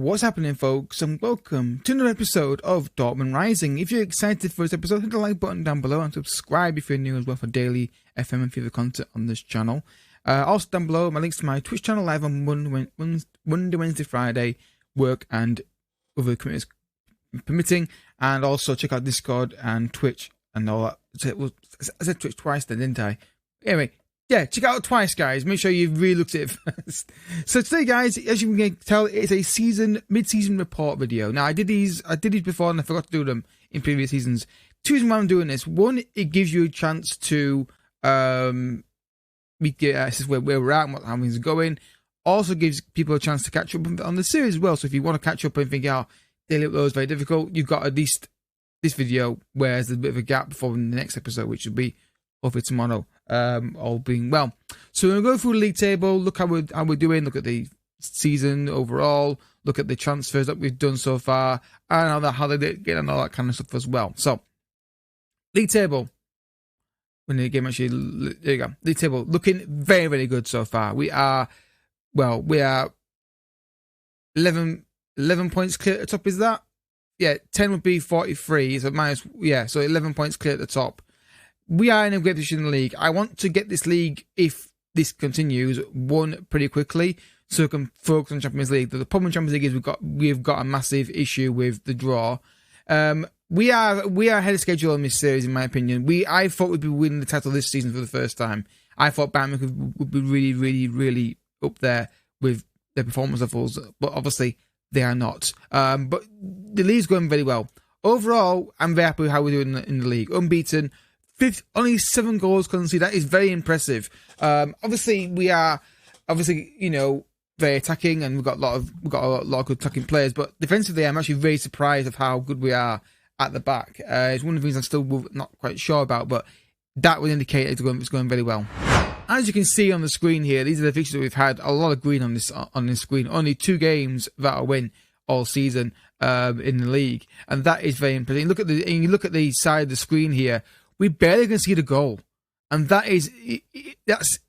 What's happening, folks, and welcome to another episode of Dortmund Rising. If you're excited for this episode, hit the like button down below and subscribe if you're new as well for daily FM and FIFA content on this channel. Also down below, my links to my Twitch channel live on Monday, Wednesday, Friday, work and other commitments permitting, and also check out Discord and Twitch and all that. I said Twitch twice then, didn't I? Anyway. Yeah, check it out twice, guys. Make sure you've really looked at it first. So today, guys, as you can tell, it's a mid-season report video. Now, I did these before, and I forgot to do them in previous seasons. Two reasons why I'm doing this. One, it gives you a chance to assess where we're at and how things are going. Also gives people a chance to catch up on the series as well. So if you want to catch up and think, oh, daily upload is very difficult, you've got at least this video where there's a bit of a gap before the next episode, which will be over tomorrow. All being well. So we're going to go through the league table, look how we're doing, look at the season overall, look at the transfers that we've done so far, and how they get and all that kind of stuff as well. So, league table. When the game actually, there you go. League table looking very, very good so far. We are 11 points clear at the top. Is that? Yeah, 10 would be 43. So 11 points clear at the top. We are in a great position in the league. I want to get this league, if this continues, won pretty quickly so we can focus on Champions League. The problem with Champions League is we've got a massive issue with the draw. We are ahead of schedule in this series, in my opinion. I thought we'd be winning the title this season for the first time. I thought Bayern would be really, really, really up there with their performance levels, but obviously they are not. But the league's going very well. Overall, I'm very happy with how we're doing in the league. Unbeaten. Only 7 goals conceded. That is very impressive. Obviously, we are very attacking, and we've got a lot of good attacking players. But defensively, I'm actually very surprised of how good we are at the back. It's one of the things I'm still not quite sure about, but that would indicate it's going very well. As you can see on the screen here, these are the fixtures that we've had. A lot of green on this screen. Only 2 games that are win all season in the league, and that is very impressive. You look at the side of the screen here. We barely concede a goal, and that's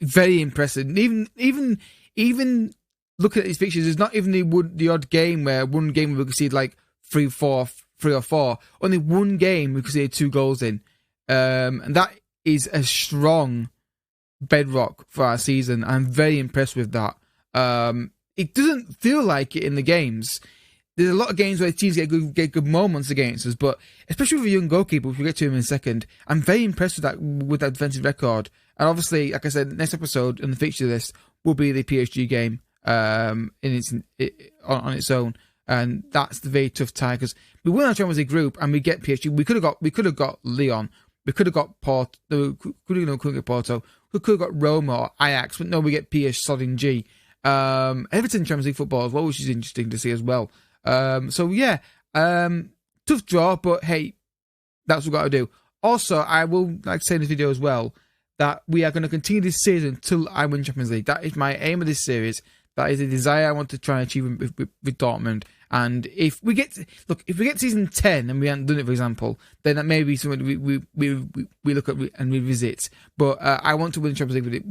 very impressive. Even looking at these pictures, there's not even the odd game where one game we concede like 3 or 4. Only one game we conceded 2 goals in, and that is a strong bedrock for our season. I'm very impressed with that. It doesn't feel like it in the games. There's a lot of games where teams get good moments against us, but especially with a young goalkeeper, which we'll get to him in a second, I'm very impressed with that defensive record. And obviously, like I said, next episode on the fixture list will be the PSG game on its own, and that's the very tough tie because we win our Champions League group and we get PSG. We could have got Lyon, we could have got Porto, we could have got Roma or Ajax, but no, we get PSG G. Everton Champions League football as well, which is interesting to see as well. Tough draw, but hey, that's what we've got to do. Also, I will like to say in this video as well that we are going to continue this season until I win Champions League. That is my aim of this series. That is a desire I want to try and achieve with Dortmund. And if we get season 10 and we haven't done it, for example, then that may be something we look at and revisit. But I want to win Champions League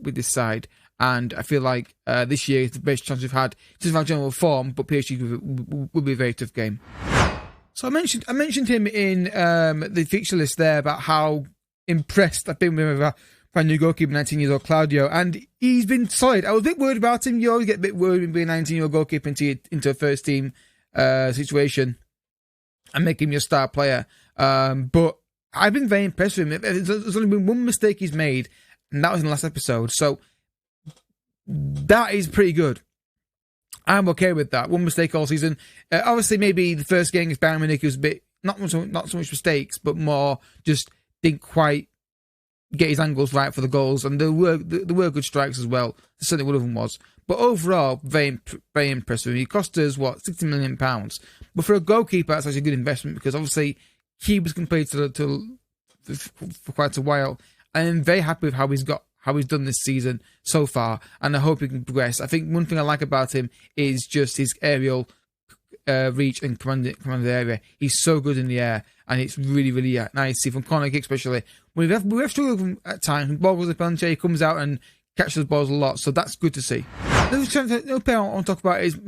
with this side. And I feel like this year is the best chance we've had. It doesn't have general form, but PSG will be a very tough game. So I mentioned him in the fixture list there about how impressed I've been with our new goalkeeper, 19-year-old Claudio, and he's been solid. I was a bit worried about him. You always get a bit worried when being a 19-year-old goalkeeper into a first team situation and making him your star player. But I've been very impressed with him. There's only been one mistake he's made, and that was in the last episode. So that is pretty good. I'm okay with that. One mistake all season. Obviously, maybe the first game against Bayern Munich was a bit not so much mistakes, but more just didn't quite get his angles right for the goals, and there were good strikes as well. Certainly one of them was. But overall, very impressive. He cost us £60 million, but for a goalkeeper, that's actually a good investment because obviously he was going to play for quite a while. And I'm very happy with how he's done this season so far, and I hope he can progress. I think one thing I like about him is just his aerial reach and command the area. He's so good in the air, and it's really, really nice to see from corner kick especially. We have struggled at times. When the ball goes up on he comes out and catches the balls a lot, so that's good to see. Another player I want to talk about is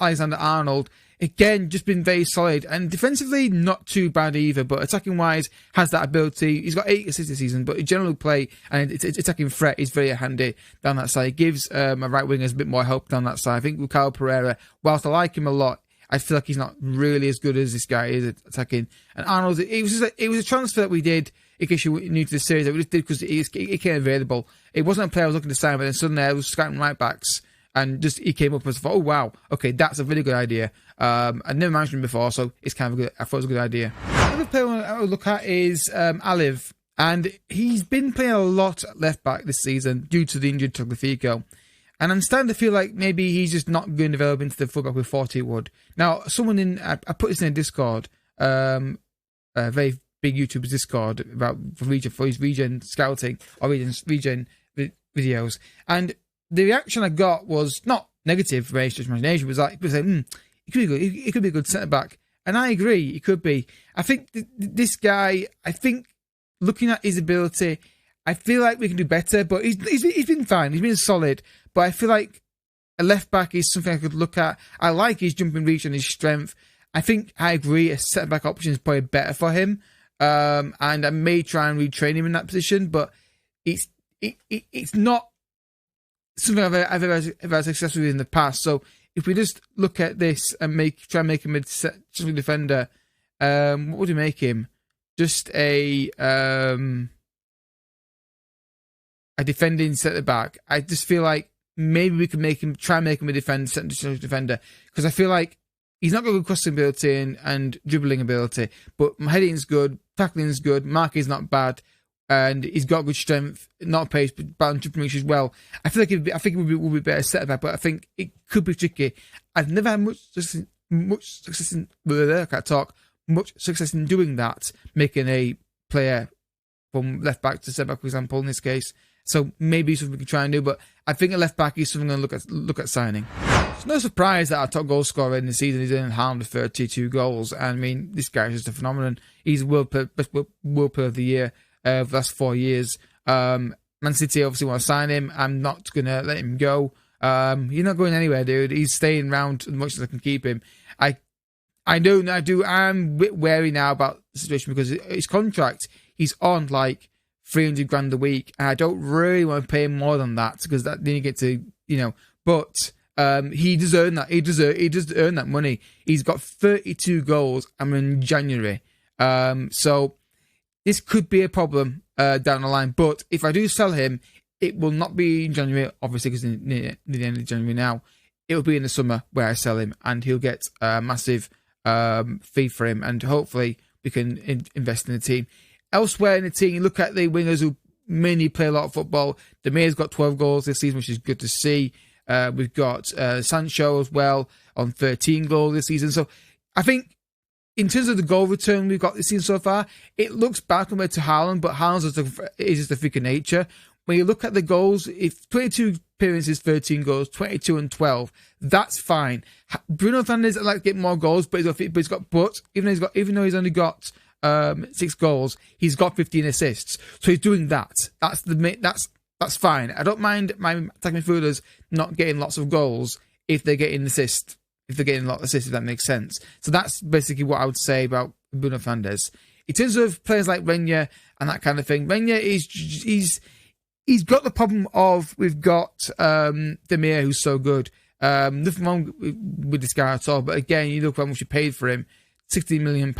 Alexander Arnold. Again, just been very solid, and defensively not too bad either, but attacking wise has that ability. He's got 8 assists this season, but his general play and its attacking threat is very handy down that side. It gives a right wingers a bit more help down that side. I think with Kyle Pereira, whilst I like him a lot, I feel like he's not really as good as this guy is at attacking. And Arnold, it was a transfer that we did, in case you're new to the series, that we just did because it came available. It wasn't a player I was looking to sign, but then suddenly I was scouting right backs, and just he came up and I thought, oh wow, okay, that's a really good idea. I'd never managed him before, so it's kind of I thought it was a good idea. Another player I would look at is Aliv, and he's been playing a lot at left back this season due to the injured Tagliafico. And I'm starting to feel like maybe he's just not going to develop into the fullback we thought he would. Now, someone I put this in a Discord, a very big YouTuber's Discord for his region scouting or region videos, and the reaction I got was not negative for Stretch Imagination. It was like people saying, he could be good. He could be a good centre back, and I agree. He could be. I think this guy. I think looking at his ability, I feel like we can do better. But he's been fine. He's been solid. But I feel like a left back is something I could look at. I like his jumping reach and his strength. I think I agree. A centre back option is probably better for him. And I may try and retrain him in that position, but it's not something I've ever had success with in the past. So if we just look at this and try and make him a central defender, what would we make him? Just a defending centre back. I just feel like maybe we can try and make him a central defender, because I feel like he's not got good crossing ability and dribbling ability, but heading's good, tackling's good, marking's not bad, and he's got good strength, not pace, but bad dribbling reach as well. I feel like it would be better set back, but I think it could be tricky. I've never had much success in doing that, making a player from left back to centre back, for example, in this case. So maybe something we can try and do, but I think a left back is something I'm going to look at signing. It's no surprise that our top goal scorer in the season is in Haaland with 32 goals. And I mean, this guy is just a phenomenon. He's best world player of the year for the last 4 years. Man City obviously want to sign him. I'm not going to let him go. He's not going anywhere, dude. He's staying around as much as I can keep him. I'm a bit wary now about the situation, because his contract, he's on like 300 grand a week, and I don't really want to pay him more than that, because then you get to, but he does earn that. He does earn that money. He's got 32 goals. I'm in January, so this could be a problem down the line. But if I do sell him, it will not be in January, obviously, because near the end of January now. It will be in the summer where I sell him, and he'll get a massive fee for him, and hopefully we can invest in the team. Elsewhere in the team, you look at the wingers who mainly play a lot of football. Demir's got 12 goals this season, which is good to see. We've got Sancho as well on 13 goals this season. So I think in terms of the goal return we've got this season so far, it looks bad compared to Haaland, but Haaland's is just a freak of nature. When you look at the goals, if 22 appearances, 13 goals, 22 and 12, that's fine. Bruno Fernandes, I'd like to get more goals, but even though he's only got 6 goals, he's got 15 assists. So he's doing that. That's fine. I don't mind my attacking midfielders not getting lots of goals if they're getting assists. If they're getting a lot of assists, if that makes sense. So that's basically what I would say about Bruno Fernandes. In terms of players like Renier and that kind of thing, Renier he's got the problem of, we've got Demir, who's so good. Nothing wrong with this guy at all. But again, you look how much you paid for him, £60 million.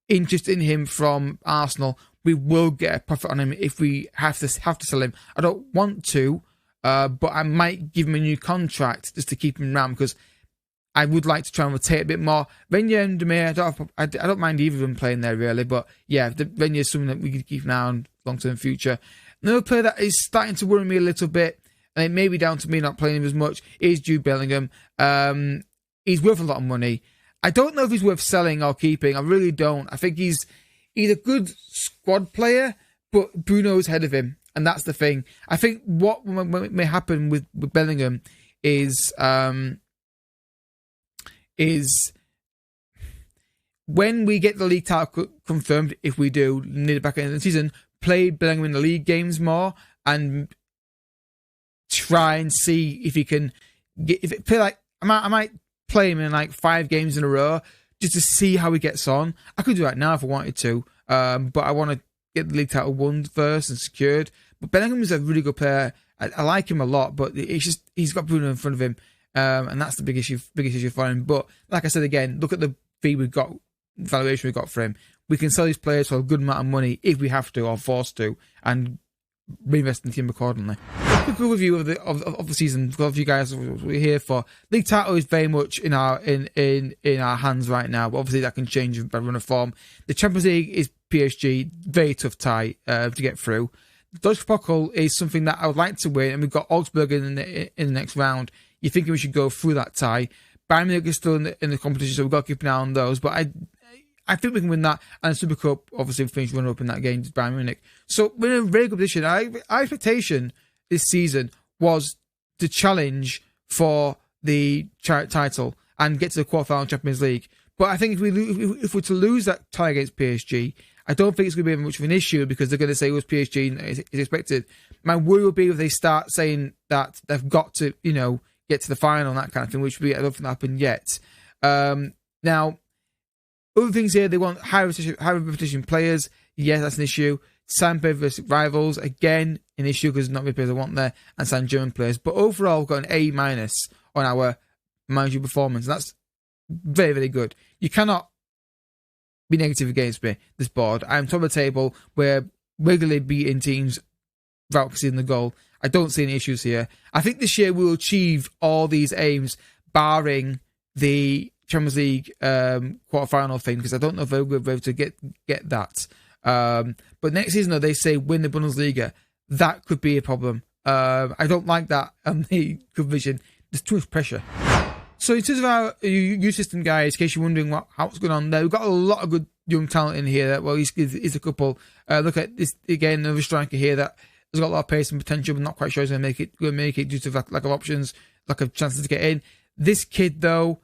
Interest in him from Arsenal. We will get a profit on him if we have to sell him. I don't want to, but I might give him a new contract just to keep him around, because I would like to try and rotate a bit more. Renier and Demir, I don't mind either of them playing there really, but yeah, Renier is something that we could keep an eye on long-term future. Another player that is starting to worry me a little bit, and it may be down to me not playing him as much, is Jude Bellingham. He's worth a lot of money. I don't know if he's worth selling or keeping. I really don't. I think he's a good squad player, but Bruno's ahead of him, and that's the thing. I think what may happen with Bellingham is when we get the league title confirmed, if we do near the back end of the season, play Bellingham in the league games more and try and see if he can play like I might play him in like 5 games in a row just to see how he gets on. I could do that now if I wanted to, but I want to get the league title won first and secured. But Bellingham is a really good player. I like him a lot, but it's just he's got Bruno in front of him, and that's the biggest issue for him. But like I said again, look at the fee we've got, valuation we got for him. We can sell these players for a good amount of money if we have to or forced to, and reinvest in the team accordingly. Quick review of the season. For you guys, what we're here for. League title is very much in our hands right now, but obviously that can change by run of form. The Champions League is PSG, very tough tie to get through. The Deutsche Pokal is something that I would like to win, and we've got Augsburg in the next round. You're thinking we should go through that tie. Bayern Munich is still in the competition, so we've got to keep an eye on those. But I think we can win that, and the Super Cup, obviously, we finished runner up in that game, just Bayern Munich. So we're in a very good position. Our expectation this season was to challenge for the title and get to the quarterfinal Champions League. But I think if we're to lose that tie against PSG, I don't think it's going to be much of an issue because they're going to say it was PSG is expected. My worry will be if they start saying that they've got to, get to the final and that kind of thing, which I don't think happened yet. Now, other things here, they want high repetition players. Yes, that's an issue. Sandpaper versus rivals, again, an issue because not many players I want there, and some German players. But overall, we've got an A- on our managerial performance. And that's very, very good. You cannot be negative against me, this board. I'm top of the table. We're regularly beating teams without conceding the goal. I don't see any issues here. I think this year we will achieve all these aims, barring the Champions League quarterfinal thing, because I don't know if we'll be able to get that. But next season, though, they say win the Bundesliga. That could be a problem. I don't like that on the vision. There's too much pressure. So in terms of our youth system, guys, in case you're wondering what's going on there, we've got a lot of good young talent in here. Well, he's a couple. Look at this again, another striker here that has got a lot of pace and potential, but not quite sure he's going to make it due to lack of options, lack of chances to get in. This kid, though,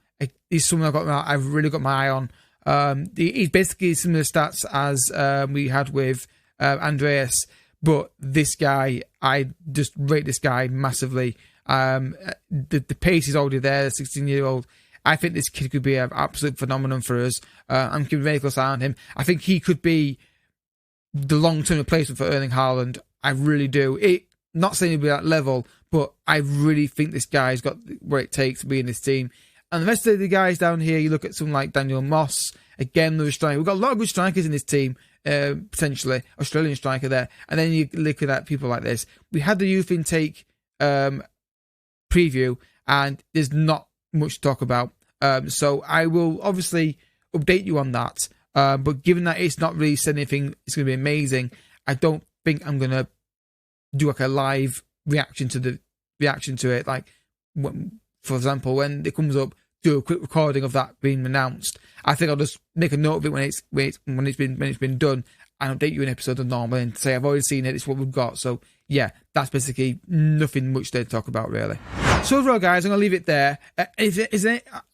is someone I've really got my eye on. He's basically similar stats as we had with Andreas, but this guy, I just rate this guy massively. The pace is already there, the 16-year-old. I think this kid could be an absolute phenomenon for us. I'm keeping a very close eye on him. I think he could be the long-term replacement for Erling Haaland. I really do. Not saying he'll be that level, but I really think this guy's got what it takes to be in this team. And the rest of the guys down here, you look at someone like Daniel Moss, again, another striker. We've got a lot of good strikers in this team, potentially. Australian striker there. And then you look at people like this. We had the youth intake preview, and there's not much to talk about. So I will obviously update you on that. But given that it's not really said anything, it's going to be amazing, I don't think I'm going to do like a live reaction to it. Like, for example, when it comes up, do a quick recording of that being announced. I think I'll just make a note of it when it's been done, and update you in episode of normal and say I've already seen it. It's what we've got. So yeah, that's basically nothing much there to talk about really. So overall, guys, I'm gonna leave it there.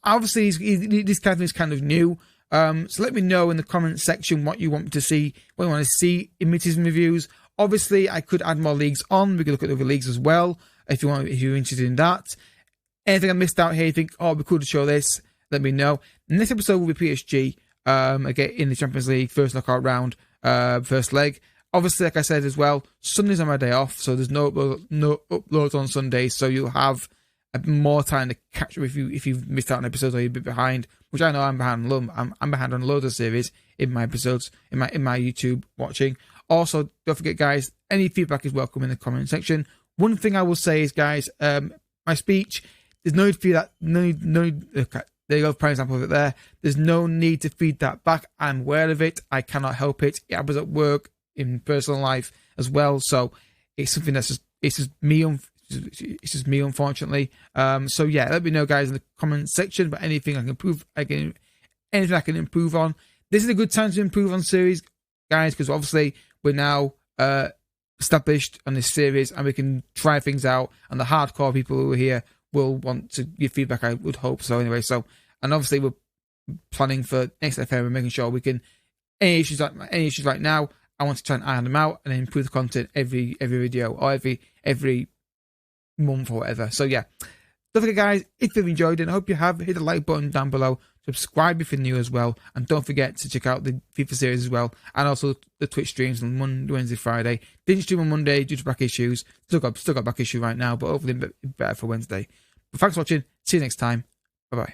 Obviously this kind of is kind of new. So let me know in the comment section what you want to see, what you want to see in mid-season reviews. Obviously, I could add more leagues on. We could look at other leagues as well if you're interested in that. Anything I missed out here, you think, oh, it'd be cool to show this, let me know. Next episode will be PSG, again, in the Champions League, first knockout round, first leg. Obviously, like I said as well, Sundays are my day off, so there's no uploads on Sundays, so you'll have more time to catch up if you've missed out on episodes or you're a bit behind, which I know I'm behind. I'm behind on loads of series in my episodes, in my YouTube watching. Also, don't forget, guys, any feedback is welcome in the comment section. One thing I will say is, guys, my speech, there's no need to feed that. Okay, there you go, prime example of it there. There's no need to feed that back. I'm aware of it. I cannot help it. It happens at work, in personal life as well. So it's something that's just me. It's just me, unfortunately. So yeah, let me know, guys, in the comment section about anything I can improve. anything I can improve on. This is a good time to improve on series, guys, because obviously we're now established on this series and we can try things out, and the hardcore people who are here will want to give feedback, I would hope so anyway. So, and obviously we're planning for next FM and making sure we can, any issues right now, I want to try and iron them out and improve the content every video or every month or whatever. So yeah, don't forget, guys, if you've enjoyed it, I hope you have, hit the like button down below, subscribe if you're new as well, and don't forget to check out the FIFA series as well, and also the Twitch streams on Monday, Wednesday, Friday. Didn't stream on Monday due to back issues. Still got back issue right now, but hopefully better for Wednesday. But thanks for watching. See you next time. Bye bye.